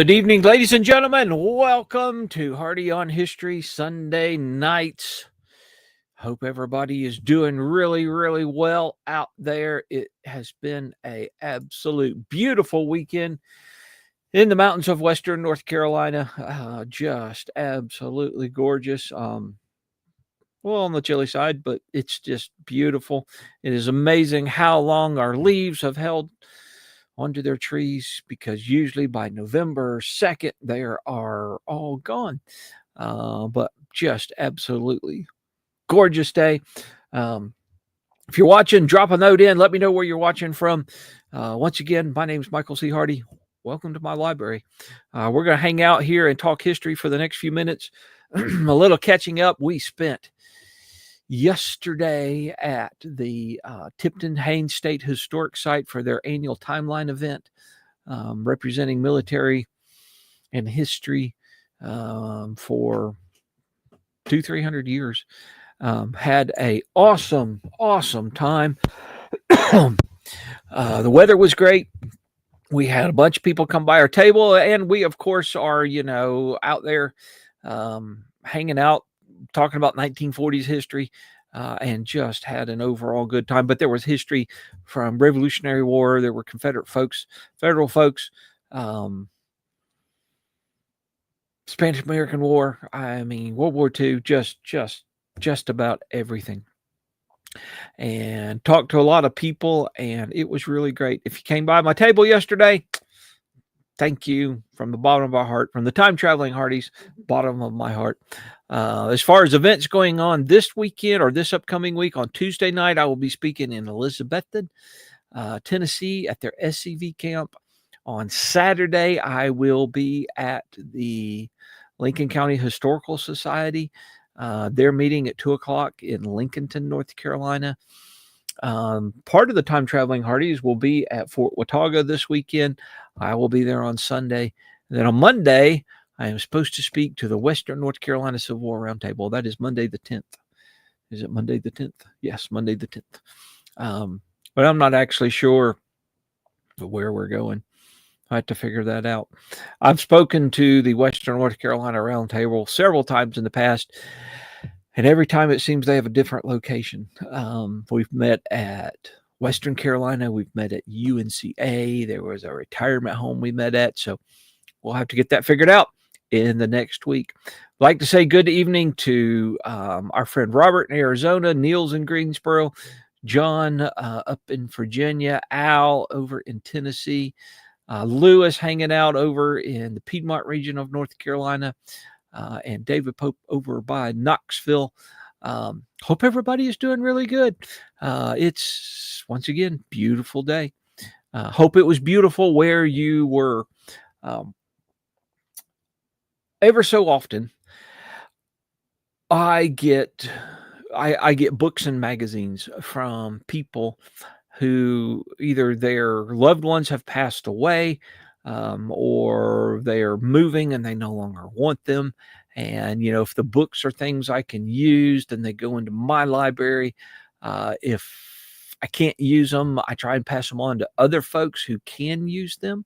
Good evening, ladies and gentlemen. Welcome to Hardy on History Sunday nights. Hope everybody is doing really, really well out there. It has been a absolute beautiful weekend in the mountains of Western North Carolina. Just absolutely gorgeous. Well, on the chilly side, but it's just beautiful. It is amazing how long our leaves have held onto their trees, because usually by November 2nd, they are all gone. But just absolutely gorgeous day. If you're watching, drop a note in. Let me know where you're watching from. Once again, my name is Michael C. Hardy. Welcome to my library. We're going to hang out here and talk history for the next few minutes. A little catching up. We spent yesterday at the Tipton Haynes State Historic Site for their annual Timeline event, representing military and history for 300 years. Had a awesome time. The weather was great. We had a bunch of people come by our table, and we, of course, are, out there hanging out, talking about 1940s history, and just had an overall good time. But there was history from Revolutionary War. There were Confederate folks, Federal folks, Spanish American War. I mean, World War II, just about everything. And talked to a lot of people, and it was really great. If you came by my table yesterday, thank you from the bottom of our heart, from the time traveling Hardys, bottom of my heart. As far as events going on this weekend or this upcoming week, on Tuesday night, I will be speaking in Elizabethton, Tennessee at their SCV camp. On Saturday, I will be at the Lincoln County Historical Society. They're meeting at 2:00 in Lincolnton, North Carolina. Part of the time traveling Hardys will be at Fort Watauga this weekend. I will be there on Sunday. And then on Monday, I am supposed to speak to the Western North Carolina Civil War Roundtable. That is Monday the 10th. Is it Monday the 10th? Yes, Monday the 10th. But I'm not actually sure where we're going. I have to figure that out. I've spoken to the Western North Carolina Roundtable several times in the past, and every time it seems they have a different location. We've met at Western Carolina. We've met at UNCA. There was a retirement home we met at. So we'll have to get that figured out in the next week. I'd like to say good evening to our friend Robert in Arizona, Niels in Greensboro, John up in Virginia, Al over in Tennessee, Lewis hanging out over in the Piedmont region of North Carolina, and David Pope over by Knoxville. Hope everybody is doing really good. It's, once again, beautiful day. Hope it was beautiful where you were. Ever so often, I get books and magazines from people who either their loved ones have passed away, or they're moving and they no longer want them. And, if the books are things I can use, then they go into my library. If I can't use them, I try and pass them on to other folks who can use them.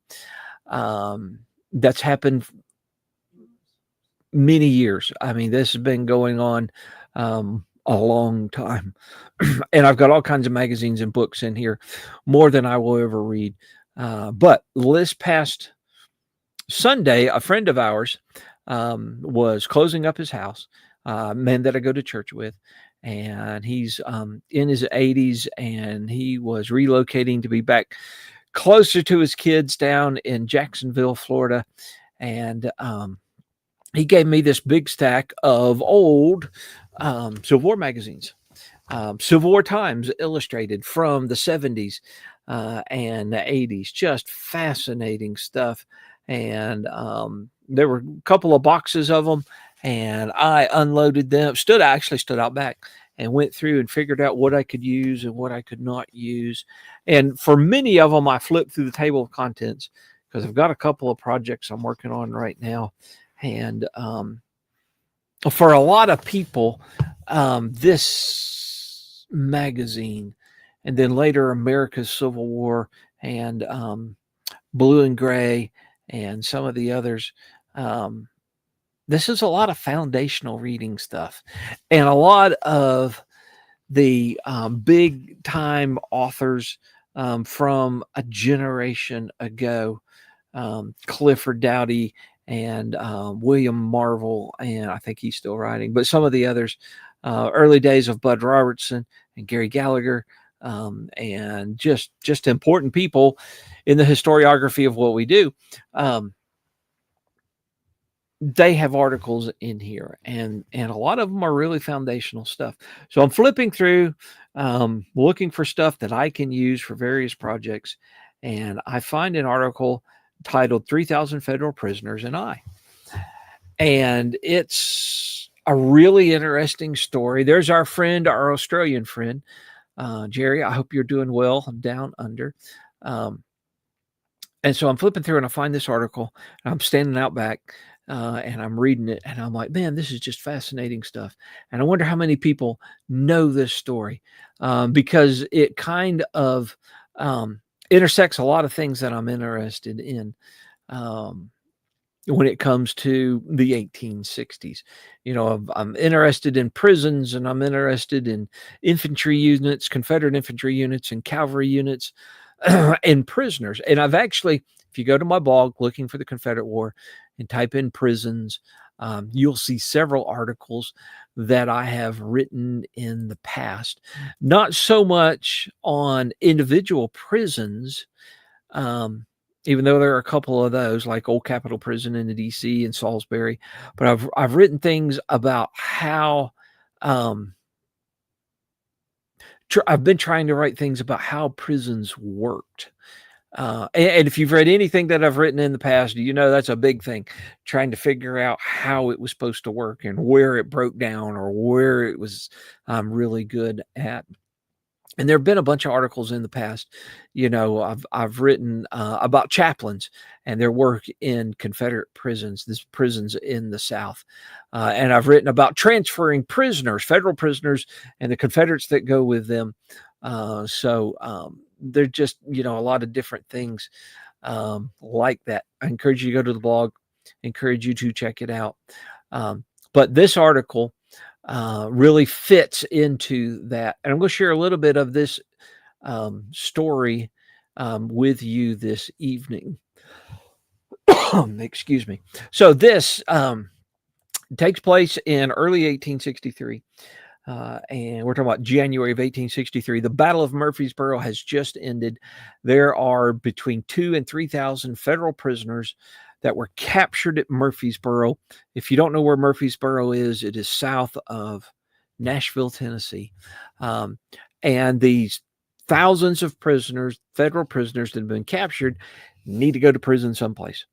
That's happened many years. I mean, this has been going on a long time. And I've got all kinds of magazines and books in here, more than I will ever read. But this past Sunday, a friend of ours was closing up his house, man that I go to church with. And he's in his 80s, and he was relocating to be back closer to his kids down in Jacksonville, Florida. And he gave me this big stack of old Civil War magazines, Civil War Times Illustrated from the 70s and the 80s. Just fascinating stuff. And there were a couple of boxes of them, and I unloaded them, stood out back and went through and figured out what I could use and what I could not use. And for many of them, I flipped through the table of contents, because I've got a couple of projects I'm working on right now. And for a lot of people, this magazine, and then later America's Civil War, and Blue and Gray, and some of the others. Um, this is a lot of foundational reading stuff, and a lot of the big time authors from a generation ago, Clifford Doughty and William Marvel, and I think he's still writing, but some of the others, early days of Bud Robertson and Gary Gallagher, and just important people in the historiography of what we do. Um, they have articles in here, and a lot of them are really foundational stuff. So I'm flipping through, looking for stuff that I can use for various projects, and I find an article titled 3,000 Federal Prisoners and I. And it's a really interesting story. There's our friend, our Australian friend, Jerry. I hope you're doing well down under. Um, and so I'm flipping through and I find this article. And I'm standing out back, and I'm reading it, and I'm like, man, this is just fascinating stuff. And I wonder how many people know this story, because it kind of intersects a lot of things that I'm interested in. Um, when it comes to the 1860s. I'm interested in prisons, and I'm interested in infantry units, Confederate infantry units, and cavalry units, and prisoners. And I've actually, if you go to my blog looking for the Confederate War and type in prisons, you'll see several articles that I have written in the past. Not so much on individual prisons, um, even though there are a couple of those, like Old Capitol Prison in the DC and Salisbury. But I've written things about how I've been trying to write things about how prisons worked. And if you've read anything that I've written in the past, that's a big thing, trying to figure out how it was supposed to work and where it broke down or where it was really good at. And there have been a bunch of articles in the past. I've written about chaplains and their work in Confederate prisons, these prisons in the South, and I've written about transferring prisoners, federal prisoners, and the Confederates that go with them. So they're just a lot of different things like that. I encourage you to go to the blog. Encourage you to check it out. But this article really fits into that. And I'm going to share a little bit of this story with you this evening. Excuse me. So this takes place in early 1863. And we're talking about January of 1863. The Battle of Murfreesboro has just ended. There are between 2,000 and 3,000 federal prisoners that were captured at Murfreesboro. If you don't know where Murfreesboro is, it is south of Nashville, Tennessee. And these thousands of prisoners, federal prisoners that have been captured, need to go to prison someplace.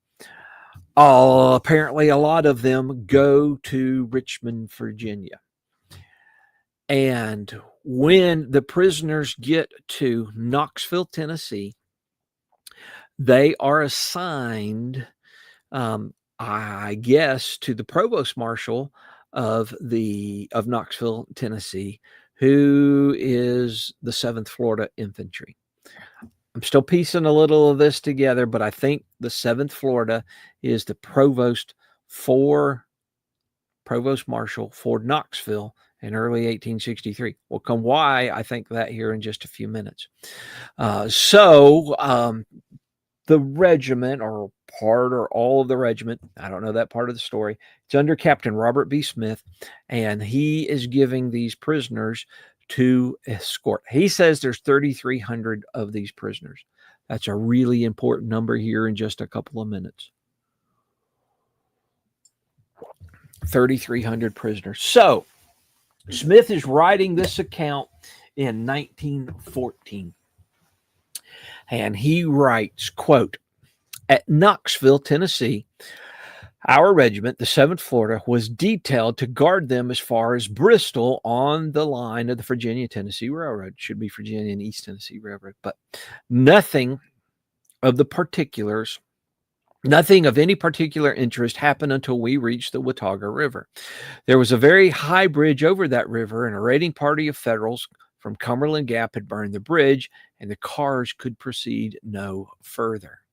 Apparently, a lot of them go to Richmond, Virginia. And when the prisoners get to Knoxville, Tennessee, they are assigned, I guess, to the provost marshal of Knoxville, Tennessee, who is the 7th Florida Infantry. I'm still piecing a little of this together, but I think the 7th Florida is the provost marshal for Knoxville in early 1863. We'll come why I think that here in just a few minutes. So the regiment, or part or all of the regiment, I don't know that part of the story, it's under Captain Robert B. Smith, and he is giving these prisoners to escort. He says there's 3,300 of these prisoners. That's a really important number here in just a couple of minutes. 3,300 prisoners. So Smith is writing this account in 1914. And he writes, quote, "At Knoxville, Tennessee, our regiment, the 7th Florida, was detailed to guard them as far as Bristol on the line of the Virginia-Tennessee Railroad." Should be Virginia and East Tennessee Railroad. But nothing of any particular interest happened until we reached the Watauga River. There was a very high bridge over that river, and a raiding party of Federals from Cumberland Gap had burned the bridge, and the cars could proceed no further.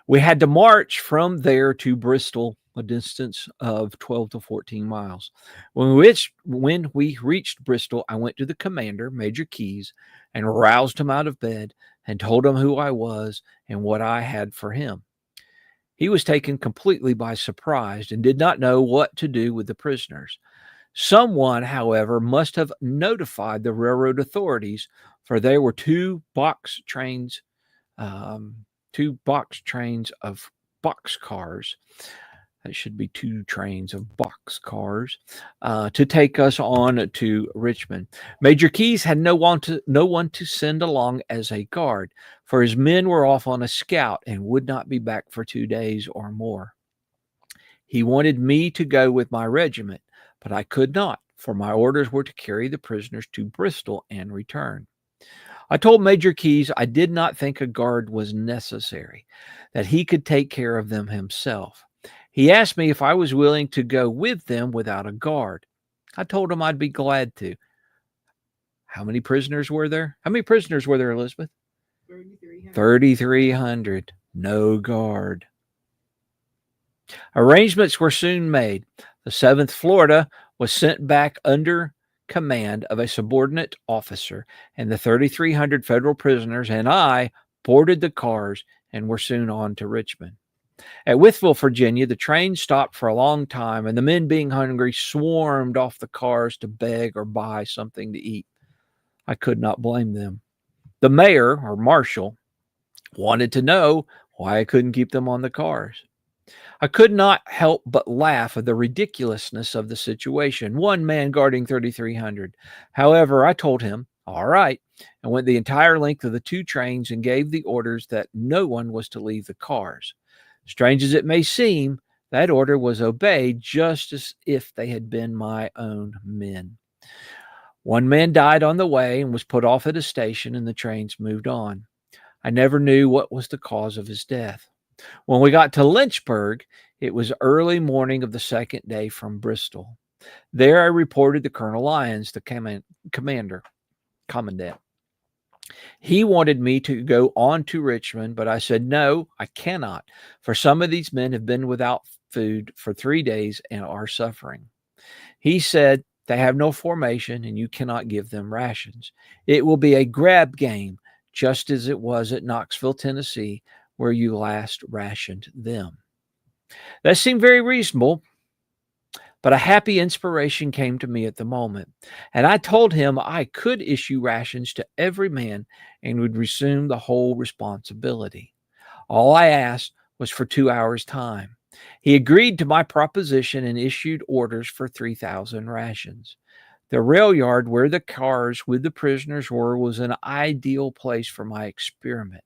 We had to march from there to Bristol, a distance of 12 to 14 miles. When we reached Bristol, I went to the commander, Major Keyes, and roused him out of bed and told him who I was and what I had for him. He was taken completely by surprise and did not know what to do with the prisoners. Someone, however, must have notified the railroad authorities, for there were two box trains of box cars. That should be two trains of box cars to take us on to Richmond. Major Keyes had no one to send along as a guard, for his men were off on a scout and would not be back for 2 days or more. He wanted me to go with my regiment, but I could not, for my orders were to carry the prisoners to Bristol and return. I told Major Keyes I did not think a guard was necessary, that he could take care of them himself. He asked me if I was willing to go with them without a guard. I told him I'd be glad to. How many prisoners were there? How many prisoners were there, Elizabeth? 3,300. 3,300. No guard. Arrangements were soon made. The 7th Florida was sent back under command of a subordinate officer, and the 3,300 federal prisoners and I boarded the cars and were soon on to Richmond. At Wytheville, Virginia, the train stopped for a long time, and the men, being hungry, swarmed off the cars to beg or buy something to eat. I could not blame them. The mayor, or marshal, wanted to know why I couldn't keep them on the cars. I could not help but laugh at the ridiculousness of the situation, one man guarding 3,300. However, I told him, all right, and went the entire length of the two trains and gave the orders that no one was to leave the cars. Strange as it may seem, that order was obeyed just as if they had been my own men. One man died on the way and was put off at a station, and the trains moved on. I never knew what was the cause of his death. When we got to Lynchburg, it was early morning of the second day from Bristol. There I reported to Colonel Lyons, the commandant. He wanted me to go on to Richmond, but I said, no, I cannot, for some of these men have been without food for 3 days and are suffering. He said, they have no formation and you cannot give them rations. It will be a grab game, just as it was at Knoxville, Tennessee, where you last rationed them. That seemed very reasonable, but a happy inspiration came to me at the moment, and I told him I could issue rations to every man and would resume the whole responsibility. All I asked was for 2 hours' time. He agreed to my proposition and issued orders for 3,000 rations. The rail yard where the cars with the prisoners were was an ideal place for my experiment.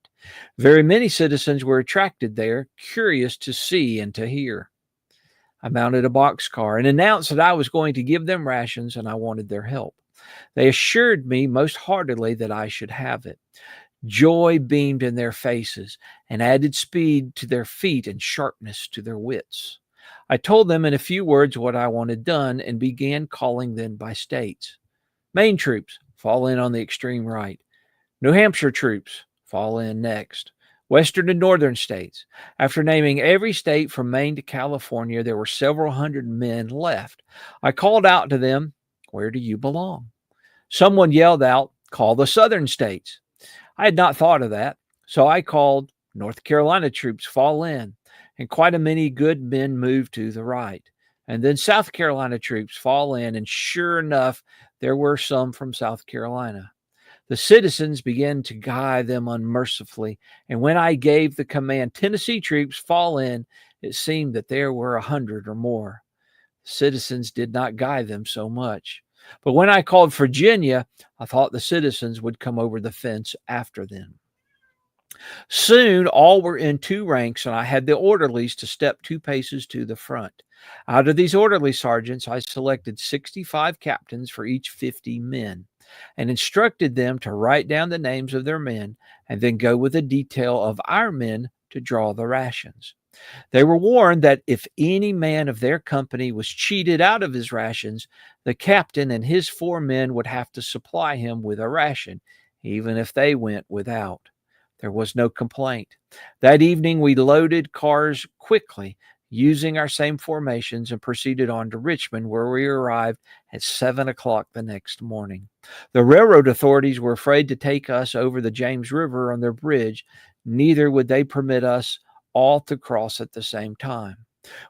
Very many citizens were attracted there, curious to see and to hear. I mounted a boxcar and announced that I was going to give them rations and I wanted their help. They assured me most heartily that I should have it. Joy beamed in their faces and added speed to their feet and sharpness to their wits. I told them in a few words what I wanted done and began calling them by states. Maine troops, fall in on the extreme right. New Hampshire troops, fall in next. Western and northern states. After naming every state from Maine to California, there were several hundred men left. I called out to them, where do you belong? Someone yelled out, call the southern states. I had not thought of that, so I called North Carolina troops, fall in, and quite a many good men moved to the right. And then South Carolina troops, fall in, and sure enough, there were some from South Carolina. The citizens began to guy them unmercifully, and when I gave the command, Tennessee troops, fall in, it seemed that there were 100 or more. The citizens did not guy them so much. But when I called Virginia, I thought the citizens would come over the fence after them. Soon all were in two ranks, and I had the orderlies to step 2 paces to the front. Out of these orderly sergeants, I selected 65 captains for each 50 men, and instructed them to write down the names of their men and then go with a detail of our men to draw the rations. They were warned that if any man of their company was cheated out of his rations, the captain and his 4 men would have to supply him with a ration, even if they went without. There was no complaint. That evening, we loaded cars quickly using our same formations and proceeded on to Richmond, where we arrived at 7 o'clock the next morning. The railroad authorities were afraid to take us over the James River on their bridge. Neither would they permit us all to cross at the same time.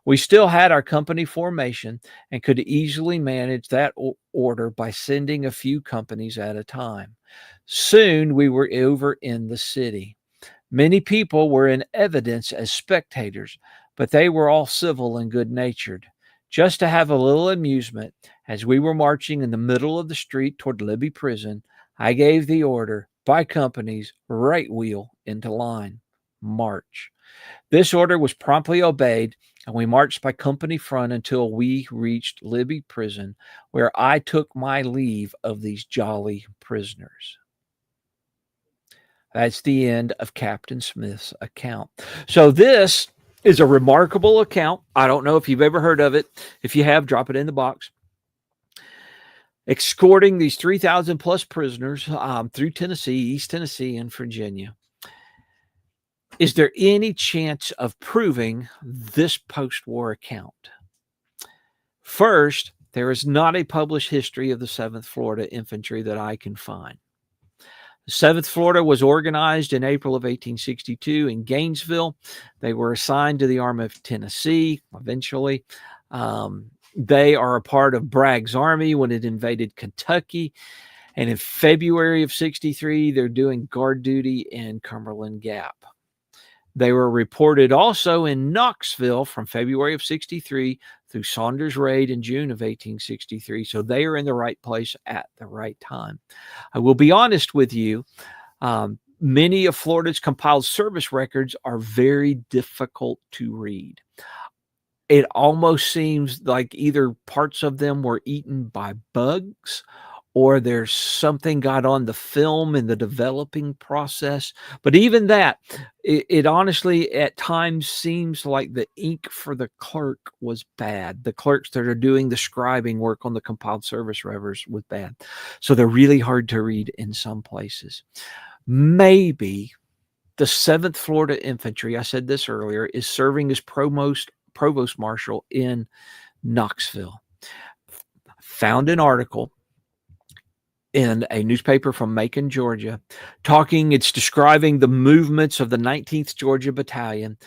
We still had our company formation and could easily manage that order by sending a few companies at a time. Soon we were over in the city. Many people were in evidence as spectators, but they were all civil and good natured. Just to have a little amusement, as we were marching in the middle of the street toward Libby Prison, I gave the order, by companies, right wheel into line, march. This order was promptly obeyed, and we marched by company front until we reached Libby Prison, where I took my leave of these jolly prisoners. That's the end of Captain Smith's account. So this is a remarkable account. I don't know if you've ever heard of it. If you have, drop it in the box. Escorting these 3,000 plus prisoners through Tennessee, East Tennessee, and Virginia. Is there any chance of proving this post-war account? First, there is not a published history of the 7th Florida Infantry that I can find. The 7th Florida was organized in April of 1862 in Gainesville. They were assigned to the Army of Tennessee eventually. They are a part of Bragg's army when it invaded Kentucky. And in February of 63, they're doing guard duty in Cumberland Gap. They were reported also in Knoxville from February of 63 through Saunders Raid in June of 1863. So they are in the right place at the right time. I will be honest with you. Many of Florida's compiled service records are very difficult to read. It almost seems like either parts of them were eaten by bugs or there's something got on the film in the developing process. But even that, it honestly at times seems like the ink for the clerk was bad. The clerks that are doing the scribing work on the compiled service records was bad. So they're really hard to read in some places. Maybe the 7th Florida Infantry, I said this earlier, is serving as provost marshal in Knoxville. Found an article in a newspaper from Macon, Georgia, it's describing the movements of the 19th Georgia Battalion.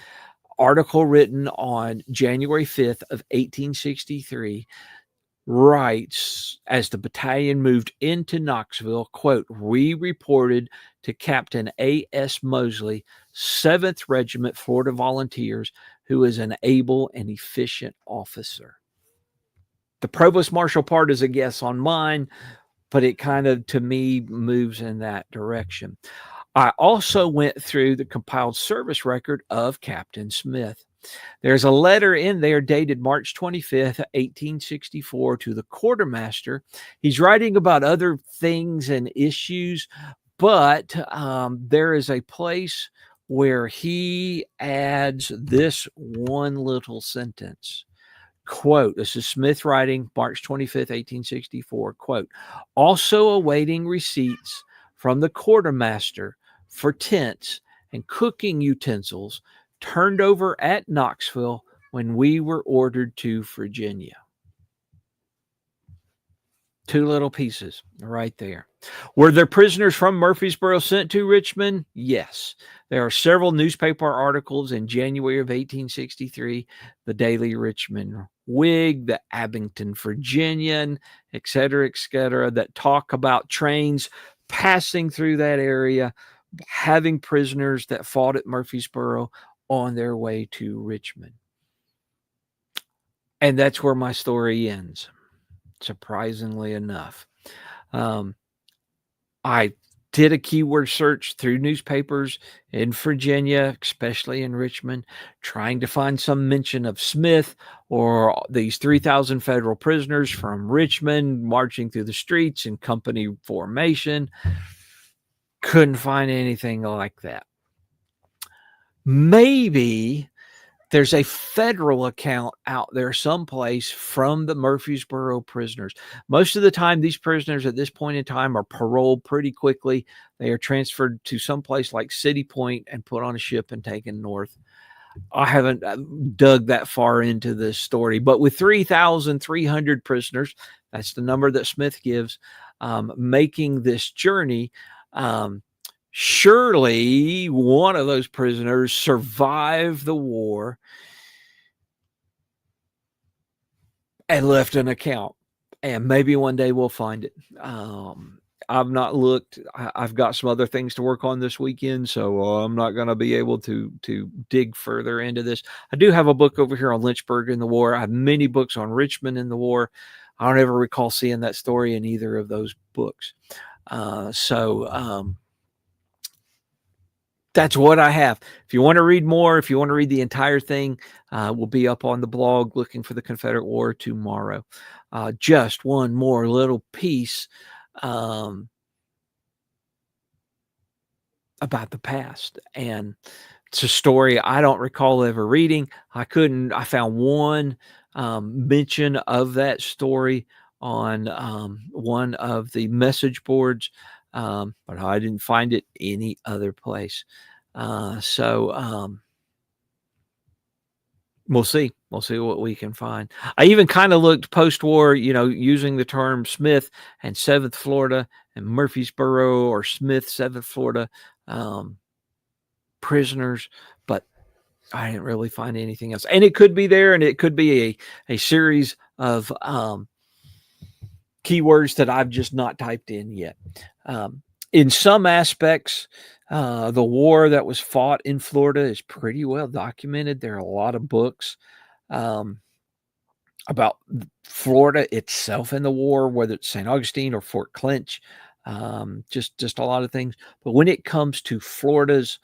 Article written on January 5th of 1863 writes, as the battalion moved into Knoxville, quote, we reported to Captain A.S. Mosley, 7th Regiment Florida Volunteers, who is an able and efficient officer. The provost marshal part is a guess on mine, but it kind of, to me, moves in that direction. I also went through the compiled service record of Captain Smith. There's a letter in there dated March 25th, 1864 to the quartermaster. He's writing about other things and issues, but there is a place where he adds this one little sentence. Quote, this is Smith writing March 25th, 1864, quote, also awaiting receipts from the quartermaster for tents and cooking utensils turned over at Knoxville when we were ordered to Virginia. Two little pieces right there. Were there prisoners from Murfreesboro sent to Richmond? Yes. There are several newspaper articles in January of 1863, the Daily Richmond Whig, the Abington Virginian, et cetera, that talk about trains passing through that area, having prisoners that fought at Murfreesboro on their way to Richmond. And that's where my story ends. Surprisingly enough, I did a keyword search through newspapers in Virginia, especially in Richmond, trying to find some mention of Smith or these 3,000 federal prisoners from Richmond marching through the streets in company formation. Couldn't find anything like that. Maybe there's a federal account out there someplace from the Murfreesboro prisoners. Most of the time, these prisoners at this point in time are paroled pretty quickly. They are transferred to someplace like City Point and put on a ship and taken north. I haven't dug that far into this story, but with 3,300 prisoners, that's the number that Smith gives, making this journey, surely one of those prisoners survived the war and left an account. And maybe one day we'll find it. I've not looked. I've got some other things to work on this weekend, so I'm not going to be able to dig further into this. I do have a book over here on Lynchburg in the war. I have many books on Richmond in the war. I don't ever recall seeing that story in either of those books. So that's what I have. If you want to read more, if you want to read the entire thing, we'll be up on the blog Looking for the Confederate War tomorrow. Just one more little piece about the past. And it's a story I don't recall ever reading. I found one mention of that story on one of the message boards, but I didn't find it any other place. So we'll see. We'll see what we can find. I even kind of looked post-war, using the term Smith and 7th Florida and Murfreesboro or Smith, 7th Florida prisoners, but I didn't really find anything else. And it could be there, and it could be a series of keywords that I've just not typed in yet. In some aspects, the war that was fought in Florida is pretty well documented. There are a lot of books about Florida itself in the war, whether it's St. Augustine or Fort Clinch, just a lot of things. But when it comes to Florida's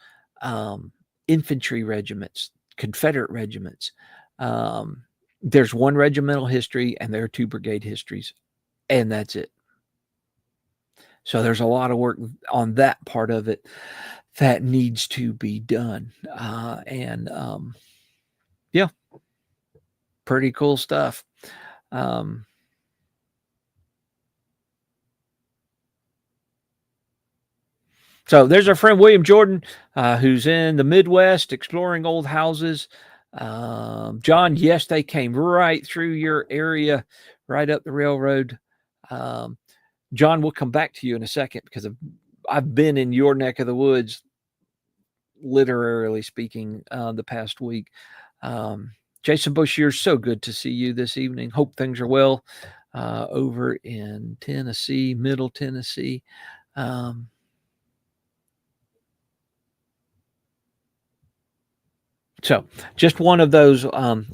infantry regiments, Confederate regiments, there's one regimental history and there are 2 brigade histories, and that's it. So there's a lot of work on that part of it that needs to be done. Yeah, pretty cool stuff. So there's our friend William Jordan, who's in the Midwest exploring old houses. John, yes, they came right through your area, right up the railroad. John, we'll come back to you in a second because I've been in your neck of the woods, literally speaking, the past week. Jason Boshier, so good to see you this evening. Hope things are well over in Tennessee, Middle Tennessee. So just one of those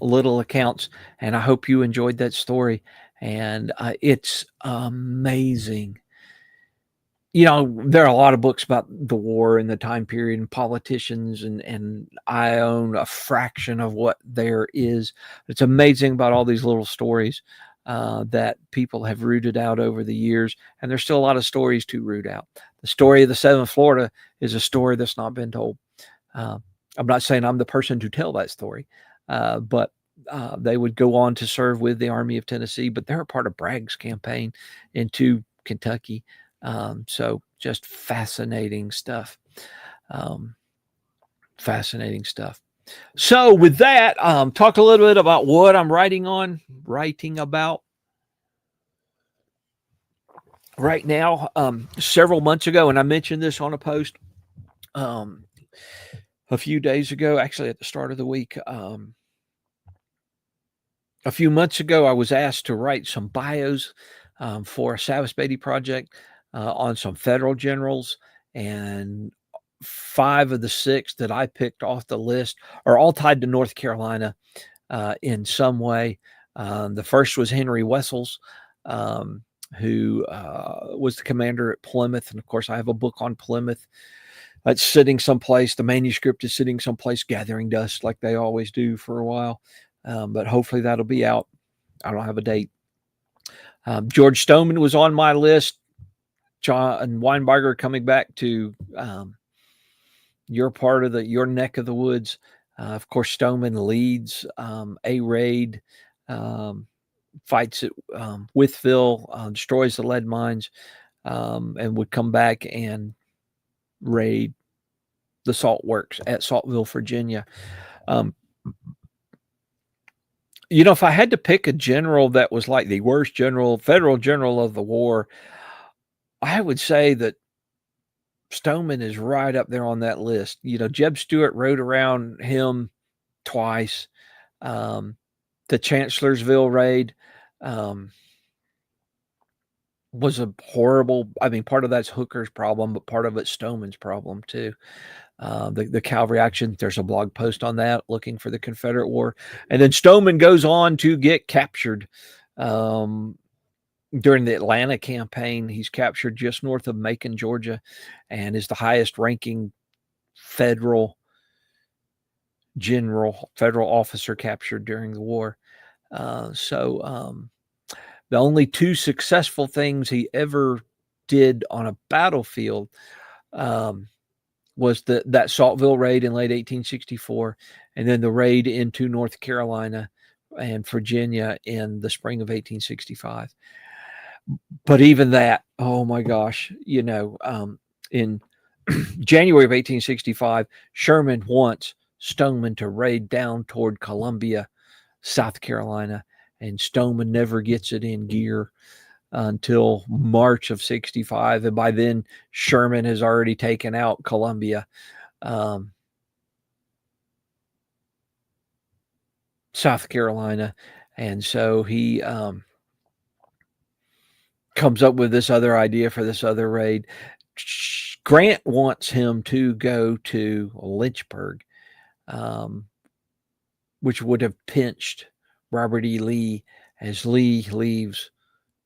little accounts, and I hope you enjoyed that story. And it's amazing. There are a lot of books about the war and the time period and politicians, and I own a fraction of what there is. It's amazing about all these little stories that people have rooted out over the years, and there's still a lot of stories to root out. The story of the 7th Florida is a story that's not been told. I'm not saying I'm the person to tell that story, but they would go on to serve with the Army of Tennessee, but they're a part of Bragg's campaign into Kentucky. So just fascinating stuff. Fascinating stuff. So with that, talk a little bit about what I'm writing about right now. Several months ago, and I mentioned this on a post a few days ago, actually at the start of the week. A few months ago, I was asked to write some bios for a Savas Beatty project on some federal generals, and 5 of the 6 that I picked off the list are all tied to North Carolina in some way. The first was Henry Wessels, who was the commander at Plymouth. And of course, I have a book on Plymouth that's sitting someplace. The manuscript is sitting someplace gathering dust like they always do for a while. But hopefully that'll be out. I don't have a date. George Stoneman was on my list. John Weinberger coming back to your part of your neck of the woods. Of course, Stoneman leads a raid, um, fights at Withville, destroys the lead mines, and would come back and raid the salt works at Saltville, Virginia. Um, if I had to pick a general that was like the worst federal general of the war, I would say that Stoneman is right up there on that list. Jeb Stuart rode around him twice. Um, the Chancellorsville raid was a horrible. I mean, part of that's Hooker's problem, but part of it's Stoneman's problem too. The cavalry action. There's a blog post on that, looking for the Confederate War, and then Stoneman goes on to get captured. During the Atlanta campaign, he's captured just north of Macon, Georgia, and is the highest ranking federal officer captured during the war. The only two successful things he ever did on a battlefield was that Saltville raid in late 1864, and then the raid into North Carolina and Virginia in the spring of 1865. But even that, oh my gosh, in January of 1865, Sherman wants Stoneman to raid down toward Columbia, South Carolina, and Stoneman never gets it in gear until March of 65. And by then, Sherman has already taken out Columbia. South Carolina. And so he comes up with this other idea for this other raid. Grant wants him to go to Lynchburg, which would have pinched Robert E. Lee as Lee leaves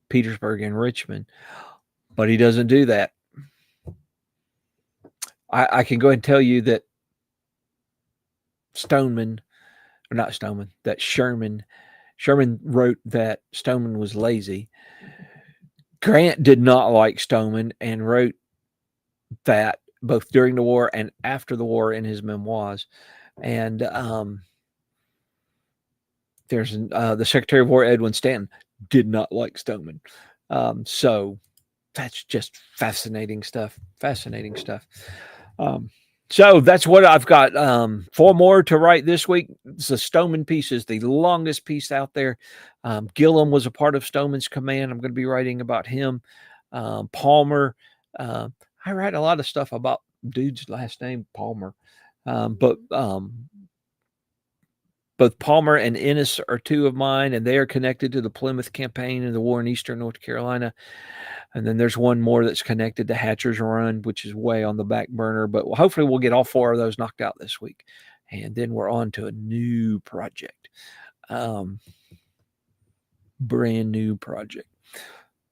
Petersburg and Richmond. But he doesn't do that. I can go ahead and tell you that Sherman wrote that Stoneman was lazy. Grant did not like Stoneman and wrote that both during the war and after the war in his memoirs. And there's the Secretary of War, Edwin Stanton, did not like Stoneman. So that's just fascinating stuff. So that's what I've got. 4 more to write this week. The Stoneman piece is the longest piece out there. Gillum was a part of Stoneman's command. I'm going to be writing about him. Palmer. I write a lot of stuff about dude's last name, Palmer. But both Palmer and Ennis are 2 of mine, and they are connected to the Plymouth campaign and the war in eastern North Carolina. And then there's one more that's connected to Hatcher's Run, which is way on the back burner. But hopefully we'll get all 4 of those knocked out this week. And then we're on to a new project. Brand new project,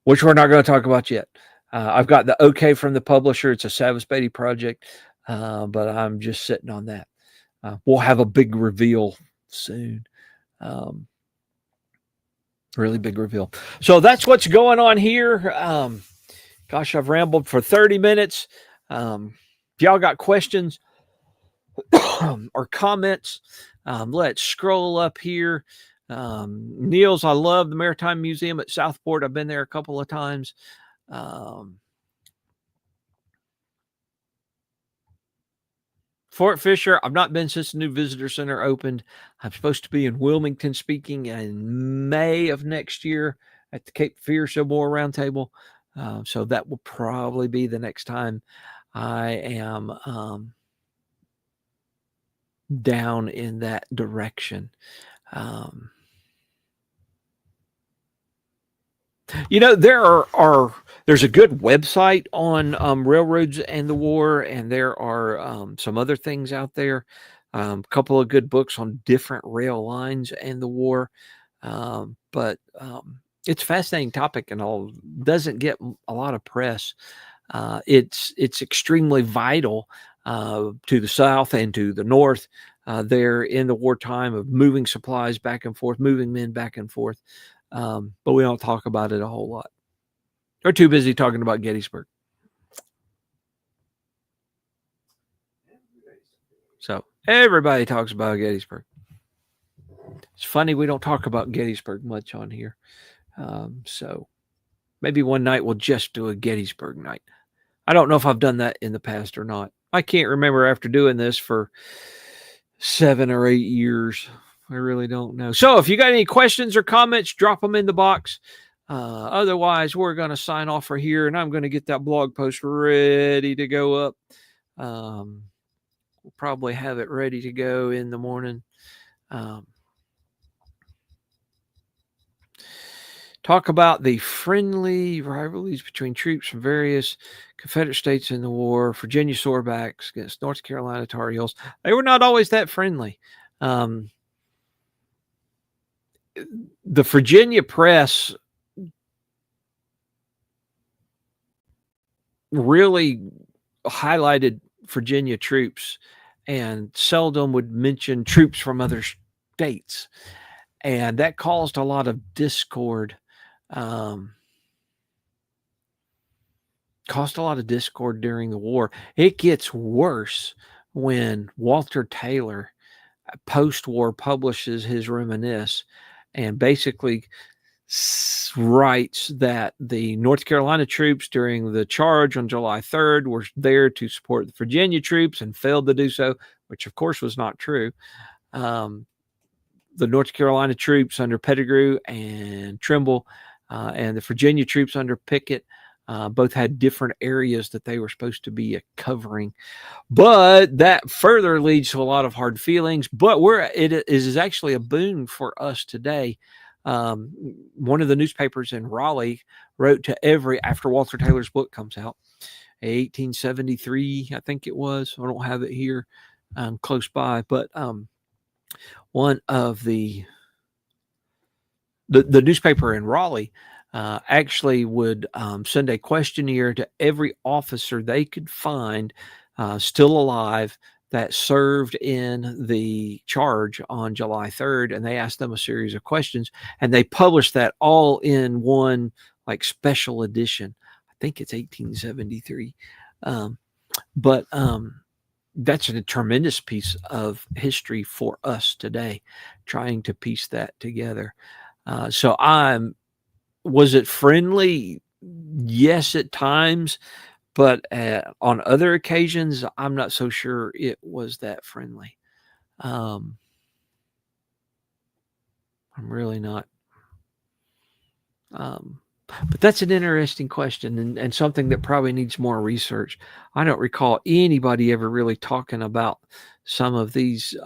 which we're not going to talk about yet. I've got the okay from the publisher. It's a Savas Beatty project, but I'm just sitting on that. We'll have a big reveal soon. Really big reveal. So that's what's going on here. Gosh, I've rambled for 30 minutes. If y'all got questions or comments, let's scroll up here. Niels, I love the Maritime Museum at Southport. I've been there a couple of times. Fort Fisher, I've not been since the new visitor center opened. I'm supposed to be in Wilmington speaking in May of next year at the Cape Fear Civil War Roundtable. So that will probably be the next time I am down in that direction. There's a good website on railroads and the war, and there are some other things out there. A couple of good books on different rail lines and the war. But it's a fascinating topic and all doesn't get a lot of press. It's extremely vital to the South and to the North there in the wartime of moving supplies back and forth, moving men back and forth. But we don't talk about it a whole lot. We're too busy talking about Gettysburg. So Everybody talks about Gettysburg. It's funny we don't talk about Gettysburg much on here. So maybe one night we'll just do a Gettysburg night. I don't know if I've done that in the past or not. I can't remember after doing this for 7 or 8 years. I really don't know. So if you got any questions or comments, drop them in the box. Otherwise, we're going to sign off for here, and I'm going to get that blog post ready to go up. We'll probably have it ready to go in the morning. Talk about the friendly rivalries between troops from various Confederate states in the war. Virginia Sorebacks against North Carolina Tar Heels. They were not always that friendly. The Virginia press really highlighted Virginia troops and seldom would mention troops from other states. And that caused a lot of discord. Caused a lot of discord during the war. It gets worse when Walter Taylor, post-war, publishes his reminisce and basically writes that the North Carolina troops during the charge on July 3rd were there to support the Virginia troops and failed to do so, which of course was not true. The North Carolina troops under Pettigrew and Trimble and the Virginia troops under Pickett both had different areas that they were supposed to be covering. But that further leads to a lot of hard feelings. But it is actually a boon for us today. One of the newspapers in Raleigh wrote to after Walter Taylor's book comes out, 1873, I think it was. I don't have it here close by, but one of the newspaper in Raleigh actually would send a questionnaire to every officer they could find still alive that served in the charge on July 3rd. And they asked them a series of questions and they published that all in one like special edition. I think it's 1873. But that's a tremendous piece of history for us today, trying to piece that together. So was it friendly? Yes, at times, but on other occasions, I'm not so sure it was that friendly. I'm really not. But that's an interesting question and something that probably needs more research. I don't recall anybody ever really talking about some of these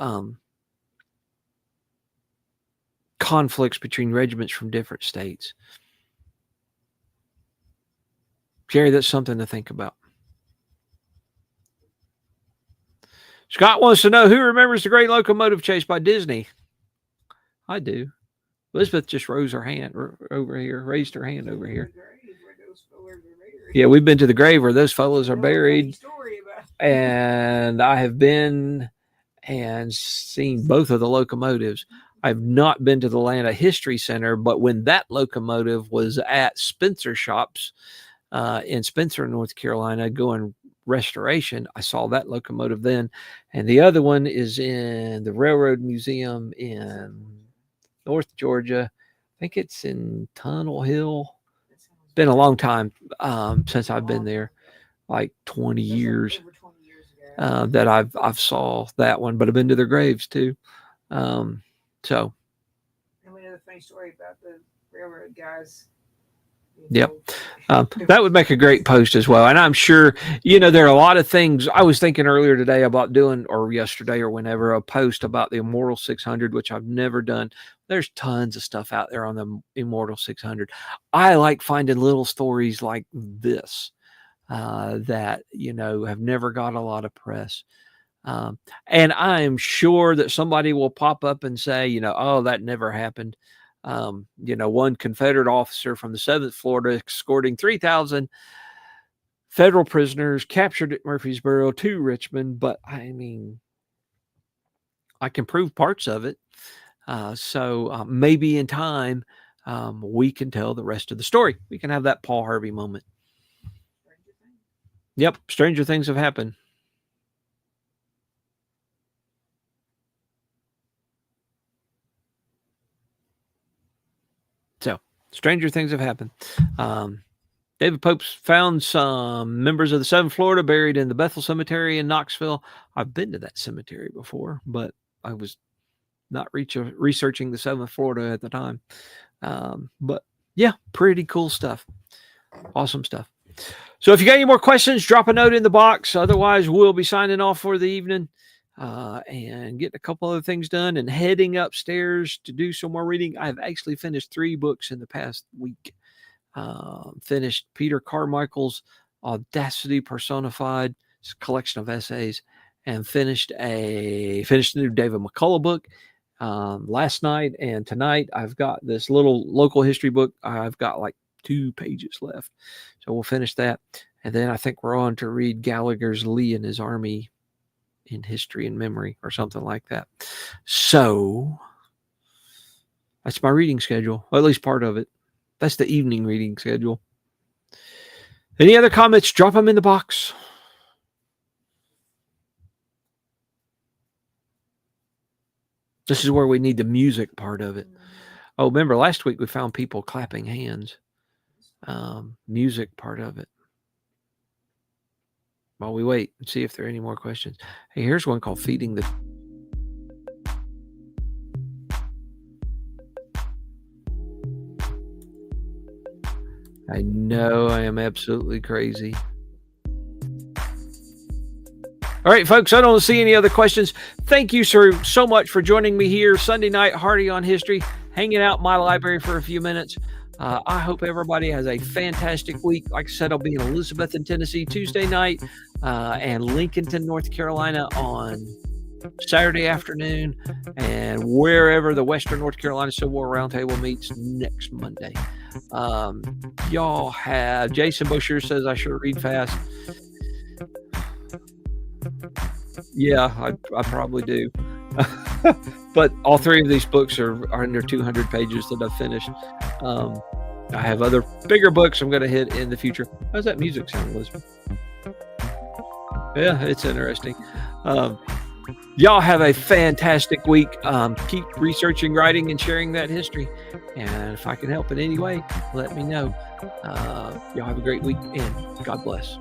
conflicts between regiments from different states. Jerry, that's something to think about. Scott wants to know who remembers the Great Locomotive Chase by Disney. I do. Elizabeth just raised her hand over here. Yeah, we've been to the grave where those fellows are buried. And I have been and seen both of the locomotives. I've not been to the Atlanta History Center, but when that locomotive was at Spencer Shops in Spencer, North Carolina, going restoration, I saw that locomotive then. And the other one is in the Railroad Museum in North Georgia. I think it's in Tunnel Hill. It's been a long time since I've been there, like 20 years that I've saw that one, but I've been to their graves too. So. And we know the funny story about the railroad guys. Yep. That would make a great post as well. And I'm sure, there are a lot of things. I was thinking earlier today about doing, or yesterday or whenever, a post about the Immortal 600, which I've never done. There's tons of stuff out there on the Immortal 600. I like finding little stories like this that, have never got a lot of press. And I'm sure that somebody will pop up and say, oh, that never happened. One Confederate officer from the 7th Florida escorting 3,000 federal prisoners captured at Murfreesboro to Richmond. But I mean, I can prove parts of it. So maybe in time, we can tell the rest of the story. We can have that Paul Harvey moment. Yep. Stranger things have happened. Stranger things have happened. David Pope's found some members of the 7th Florida buried in the Bethel Cemetery in Knoxville. I've been to that cemetery before, but I was not researching the 7th Florida at the time. But yeah, pretty cool stuff. Awesome stuff. So if you got any more questions, drop a note in the box. Otherwise, we'll be signing off for the evening and getting a couple other things done and heading upstairs to do some more reading. I've actually finished 3 books in the past week. Finished Peter Carmichael's Audacity Personified, collection of essays, and finished the new David McCullough book last night. And tonight I've got this little local history book. I've got like 2 pages left, so we'll finish that, and then I think we're on to read Gallagher's Lee and His Army in History and Memory or something like that. So that's my reading schedule, well, at least part of it. That's the evening reading schedule. Any other comments? Drop them in the box. This is where we need the music part of it. Oh, remember last week we found people clapping hands. Music part of it. While we wait and see if there are any more questions. Hey, here's one called Feeding the... I know I am absolutely crazy. All right, folks, I don't see any other questions. Thank you, sir, so much for joining me here Sunday night, Hardy on History, hanging out in my library for a few minutes. I hope everybody has a fantastic week. Like I said, I'll be in Elizabethton, Tennessee Tuesday night and Lincolnton, North Carolina on Saturday afternoon, and wherever the Western North Carolina Civil War Roundtable meets next Monday. Y'all have... Jason Bosher says I should read fast. Yeah, I probably do. But all 3 of these books are under 200 pages that I've finished. I have other bigger books I'm going to hit in the future. How's that music sound, Elizabeth? Yeah, it's interesting. Y'all have a fantastic week. Keep researching, writing, and sharing that history. And if I can help in any way, let me know. Y'all have a great week, and God bless.